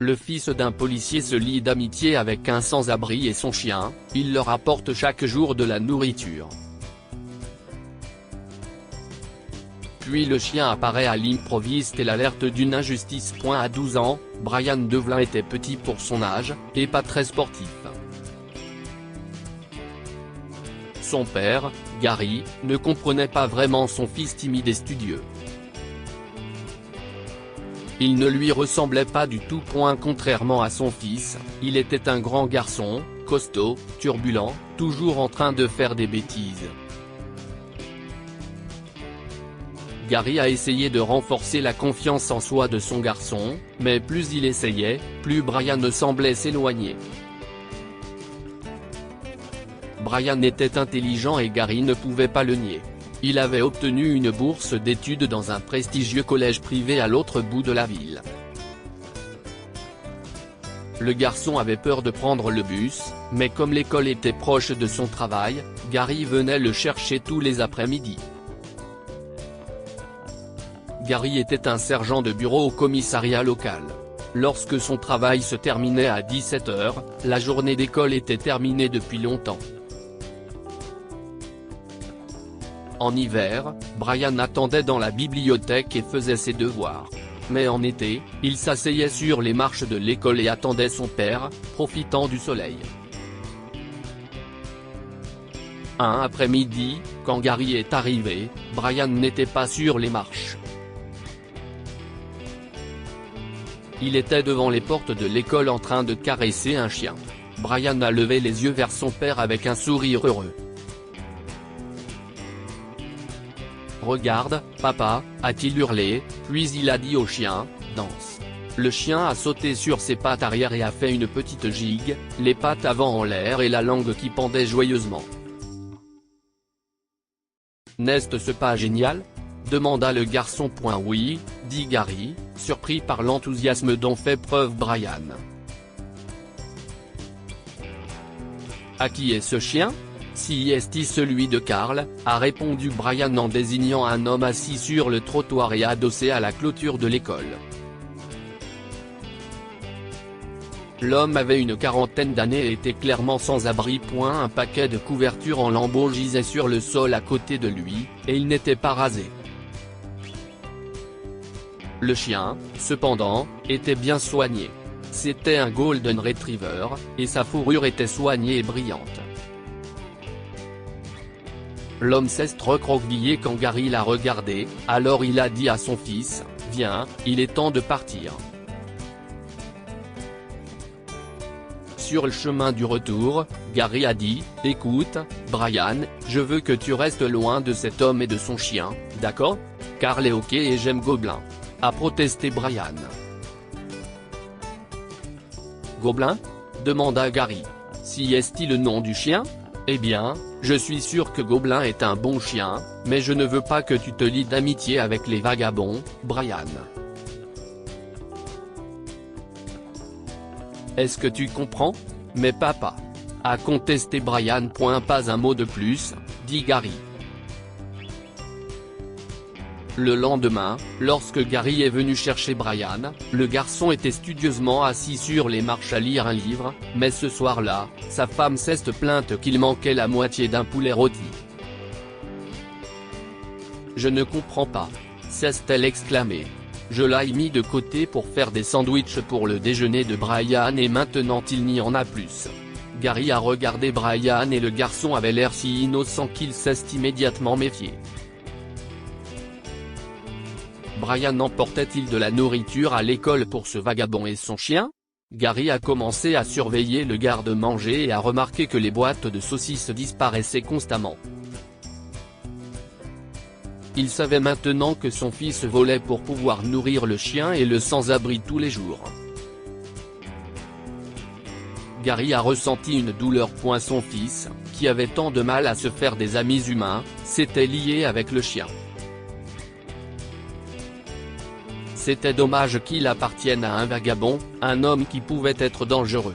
Le fils d'un policier se lie d'amitié avec un sans-abri et son chien, il leur apporte chaque jour de la nourriture. Puis le chien apparaît à l'improviste et l'alerte d'une injustice. À 12 ans, Brian Devlin était petit pour son âge, et pas très sportif. Son père, Gary, ne comprenait pas vraiment son fils timide et studieux. Il ne lui ressemblait pas du tout. Contrairement à son fils, il était un grand garçon, costaud, turbulent, toujours en train de faire des bêtises. Gary a essayé de renforcer la confiance en soi de son garçon, mais plus il essayait, plus Brian semblait s'éloigner. Brian était intelligent et Gary ne pouvait pas le nier. Il avait obtenu une bourse d'études dans un prestigieux collège privé à l'autre bout de la ville. Le garçon avait peur de prendre le bus, mais comme l'école était proche de son travail, Gary venait le chercher tous les après-midi. Gary était un sergent de bureau au commissariat local. Lorsque son travail se terminait à 17 h, la journée d'école était terminée depuis longtemps. En hiver, Brian attendait dans la bibliothèque et faisait ses devoirs. Mais en été, il s'asseyait sur les marches de l'école et attendait son père, profitant du soleil. Un après-midi, quand Gary est arrivé, Brian n'était pas sur les marches. Il était devant les portes de l'école en train de caresser un chien. Brian a levé les yeux vers son père avec un sourire heureux. « Regarde, papa », a-t-il hurlé, puis il a dit au chien, « Danse ». Le chien a sauté sur ses pattes arrière et a fait une petite gigue, les pattes avant en l'air et la langue qui pendait joyeusement. « N'est-ce pas génial ?» demanda le garçon. « Oui », dit Gary, surpris par l'enthousiasme dont fait preuve Brian. « À qui est ce chien ? » Si est celui de Carl, a répondu Brian en désignant un homme assis sur le trottoir et adossé à la clôture de l'école. L'homme avait une quarantaine d'années et était clairement sans abri. Un paquet de couvertures en lambeaux gisait sur le sol à côté de lui, et il n'était pas rasé. Le chien, cependant, était bien soigné. C'était un Golden Retriever, et sa fourrure était soignée et brillante. L'homme s'est recroquevillé quand Gary l'a regardé, alors il a dit à son fils, « Viens, il est temps de partir ». Sur le chemin du retour, Gary a dit, « Écoute, Brian, je veux que tu restes loin de cet homme et de son chien, d'accord ? Carl est ok et j'aime Gobelin », a protesté Brian. « Gobelin ?» demanda Gary. « Si est-il le nom du chien ? Eh bien, je suis sûr que Gobelin est un bon chien, mais je ne veux pas que tu te lies d'amitié avec les vagabonds, Brian. Est-ce que tu comprends ? Mais papa. A contesté Brian. Pas un mot de plus, dit Gary. Le lendemain, lorsque Gary est venu chercher Brian, le garçon était studieusement assis sur les marches à lire un livre, mais ce soir-là, sa femme s'est plainte qu'il manquait la moitié d'un poulet rôti. « Je ne comprends pas », s'est-elle exclamée. « Je l'ai mis de côté pour faire des sandwichs pour le déjeuner de Brian et maintenant il n'y en a plus. » Gary a regardé Brian et le garçon avait l'air si innocent qu'il s'est immédiatement méfié. Brian emportait-il de la nourriture à l'école pour ce vagabond et son chien ? Gary a commencé à surveiller le garde-manger et a remarqué que les boîtes de saucisses disparaissaient constamment. Il savait maintenant que son fils volait pour pouvoir nourrir le chien et le sans-abri tous les jours. Gary a ressenti une douleur. Son fils, qui avait tant de mal à se faire des amis humains, s'était lié avec le chien. C'était dommage qu'il appartienne à un vagabond, un homme qui pouvait être dangereux.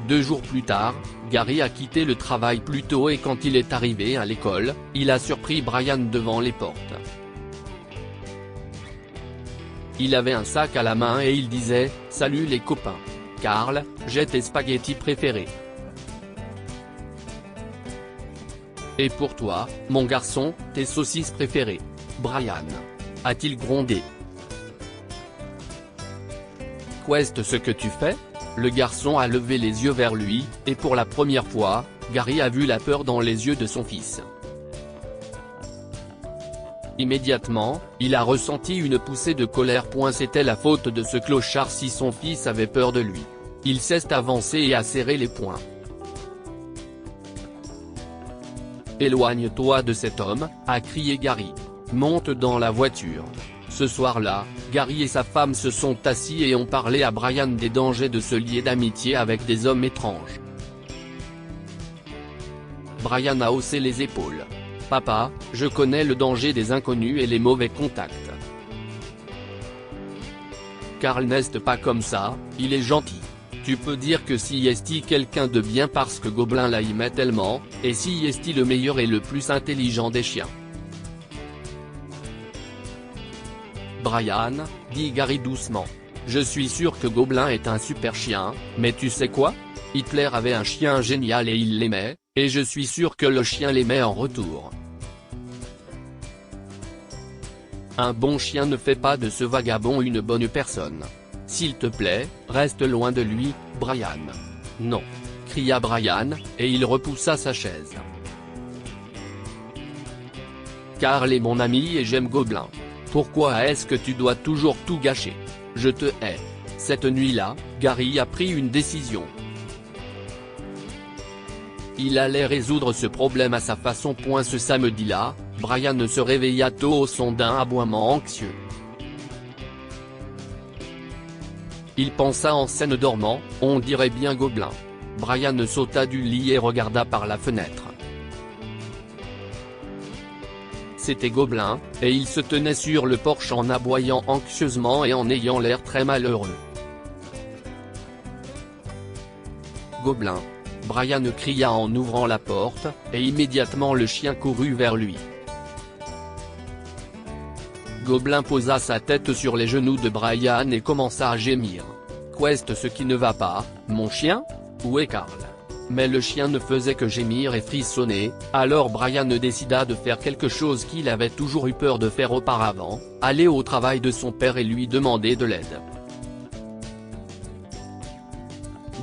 2 jours plus tard, Gary a quitté le travail plus tôt et quand il est arrivé à l'école, il a surpris Brian devant les portes. Il avait un sac à la main et il disait « Salut les copains. Carl, j'ai tes spaghettis préférés. Et pour toi, mon garçon, tes saucisses préférées. Brian. » a-t-il grondé. Qu'est-ce que tu fais ? Le garçon a levé les yeux vers lui, et pour la première fois, Gary a vu la peur dans les yeux de son fils. Immédiatement, il a ressenti une poussée de colère. C'était la faute de ce clochard si son fils avait peur de lui. Il s'est avancé et a serré les poings. « Éloigne-toi de cet homme », a crié Gary. « Monte dans la voiture ». Ce soir-là, Gary et sa femme se sont assis et ont parlé à Brian des dangers de se lier d'amitié avec des hommes étranges. Brian a haussé les épaules. « Papa, je connais le danger des inconnus et les mauvais contacts. Carl n'est pas comme ça, il est gentil. Tu peux dire que si est quelqu'un de bien parce que Gobelin l'aimait tellement, et si est le meilleur et le plus intelligent des chiens. » Brian, dit Gary doucement. Je suis sûr que Gobelin est un super chien, mais tu sais quoi ? Hitler avait un chien génial et il l'aimait, et je suis sûr que le chien l'aimait en retour. Un bon chien ne fait pas de ce vagabond une bonne personne. S'il te plaît, reste loin de lui, Brian. Non. Cria Brian, et il repoussa sa chaise. Carl est mon ami et j'aime Gobelin. Pourquoi est-ce que tu dois toujours tout gâcher ? Je te hais. Cette nuit-là, Gary a pris une décision. Il allait résoudre ce problème à sa façon. Ce samedi-là, Brian se réveilla tôt au son d'un aboiement anxieux. Il pensa en scène dormant, on dirait bien Gobelin. Brian sauta du lit et regarda par la fenêtre. C'était Gobelin, et il se tenait sur le porche en aboyant anxieusement et en ayant l'air très malheureux. Gobelin. Brian cria en ouvrant la porte, et immédiatement le chien courut vers lui. Gobelin posa sa tête sur les genoux de Brian et commença à gémir. « Qu'est-ce qui ne va pas, mon chien ? Où est Carl ?» Mais le chien ne faisait que gémir et frissonner, alors Brian décida de faire quelque chose qu'il avait toujours eu peur de faire auparavant, aller au travail de son père et lui demander de l'aide.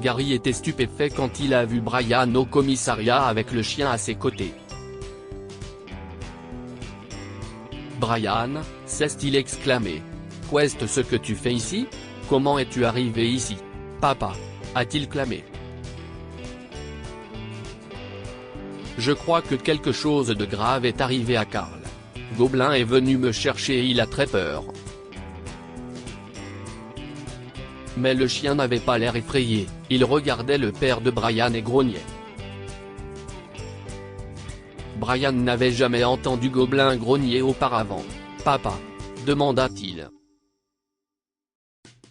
Gary était stupéfait quand il a vu Brian au commissariat avec le chien à ses côtés. « Brian, s'est-il exclamé. « Qu'est-ce que tu fais ici ? Comment es-tu arrivé ici ? Papa » a-t-il clamé. « Je crois que quelque chose de grave est arrivé à Carl. Gobelin est venu me chercher et il a très peur. » Mais le chien n'avait pas l'air effrayé, il regardait le père de Brian et grognait. Brian n'avait jamais entendu Gobelin grogner auparavant. « Papa ?» demanda-t-il.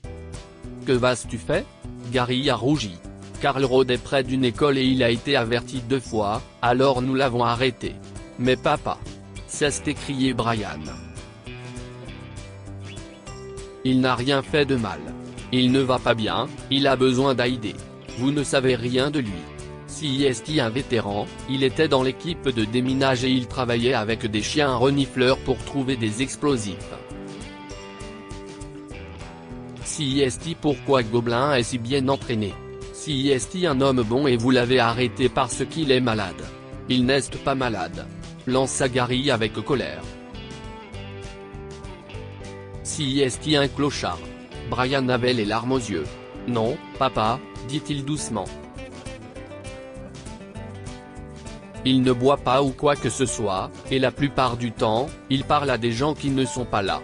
« Que vas-tu faire ?» Gary a rougi. Carl rôdait près d'une école et il a été averti 2 fois, alors nous l'avons arrêté. « Mais papa !» s'est écrié Brian. « Il n'a rien fait de mal. Il ne va pas bien, il a besoin d'aider. Vous ne savez rien de lui. Si est un vétéran, il était dans l'équipe de déminage et il travaillait avec des chiens renifleurs pour trouver des explosifs. Si est pourquoi Gobelin est si bien entraîné. Si est un homme bon et vous l'avez arrêté parce qu'il est malade. Il n'est pas malade. » lança Gary avec colère. Si est un clochard. Brian avait les larmes aux yeux. « Non, papa », dit-il doucement. Il ne boit pas ou quoi que ce soit, et la plupart du temps, il parle à des gens qui ne sont pas là.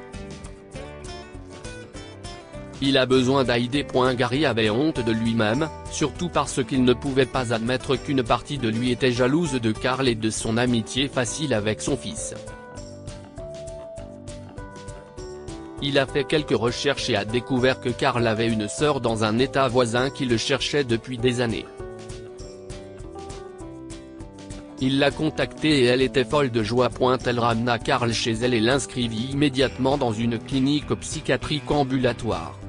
Il a besoin d'aider. Gary avait honte de lui-même, surtout parce qu'il ne pouvait pas admettre qu'une partie de lui était jalouse de Carl et de son amitié facile avec son fils. Il a fait quelques recherches et a découvert que Carl avait une sœur dans un état voisin qui le cherchait depuis des années. Il l'a contactée et elle était folle de joie. Elle ramena Carl chez elle et l'inscrivit immédiatement dans une clinique psychiatrique ambulatoire.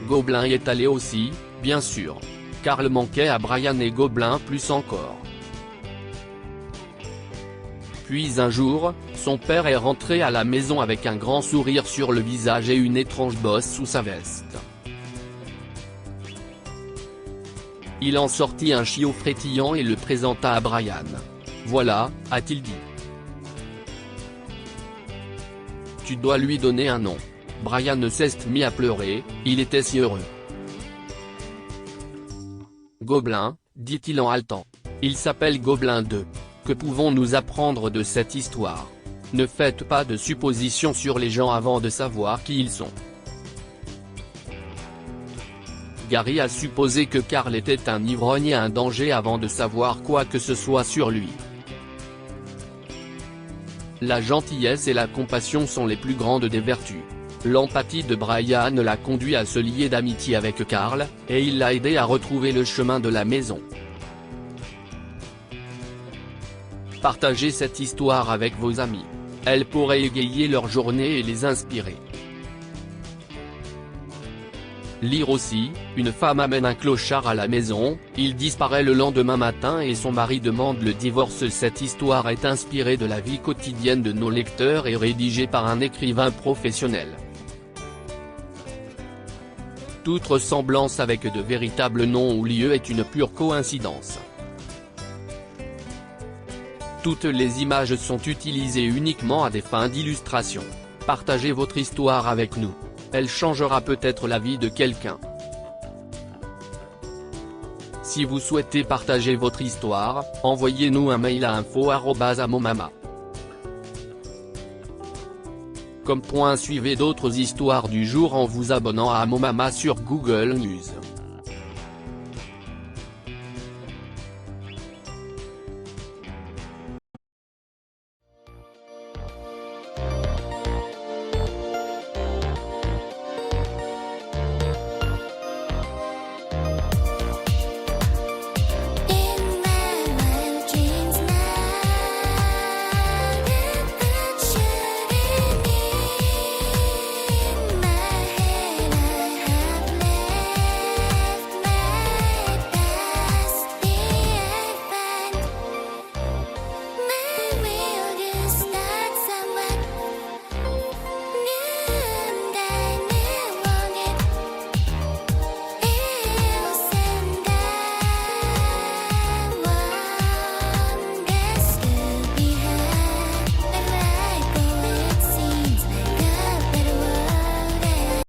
Gobelin y est allé aussi, bien sûr. Carl manquait à Brian et Gobelin plus encore. Puis un jour, son père est rentré à la maison avec un grand sourire sur le visage et une étrange bosse sous sa veste. Il en sortit un chiot frétillant et le présenta à Brian. « Voilà », a-t-il dit. « Tu dois lui donner un nom. » Brian s'est mis à pleurer, il était si heureux. « Gobelin », dit-il en haletant. « Il s'appelle Gobelin 2. Que pouvons-nous apprendre de cette histoire? Ne faites pas de suppositions sur les gens avant de savoir qui ils sont. » Gary a supposé que Carl était un ivrogne et un danger avant de savoir quoi que ce soit sur lui. La gentillesse et la compassion sont les plus grandes des vertus. L'empathie de Brian l'a conduit à se lier d'amitié avec Carl, et il l'a aidé à retrouver le chemin de la maison. Partagez cette histoire avec vos amis. Elle pourrait égayer leur journée et les inspirer. Lire aussi, une femme amène un clochard à la maison, il disparaît le lendemain matin et son mari demande le divorce. Cette histoire est inspirée de la vie quotidienne de nos lecteurs et rédigée par un écrivain professionnel. Toute ressemblance avec de véritables noms ou lieux est une pure coïncidence. Toutes les images sont utilisées uniquement à des fins d'illustration. Partagez votre histoire avec nous. Elle changera peut-être la vie de quelqu'un. Si vous souhaitez partager votre histoire, envoyez-nous un mail à info@amomama. Suivez d'autres histoires du jour en vous abonnant à Amomama sur Google News.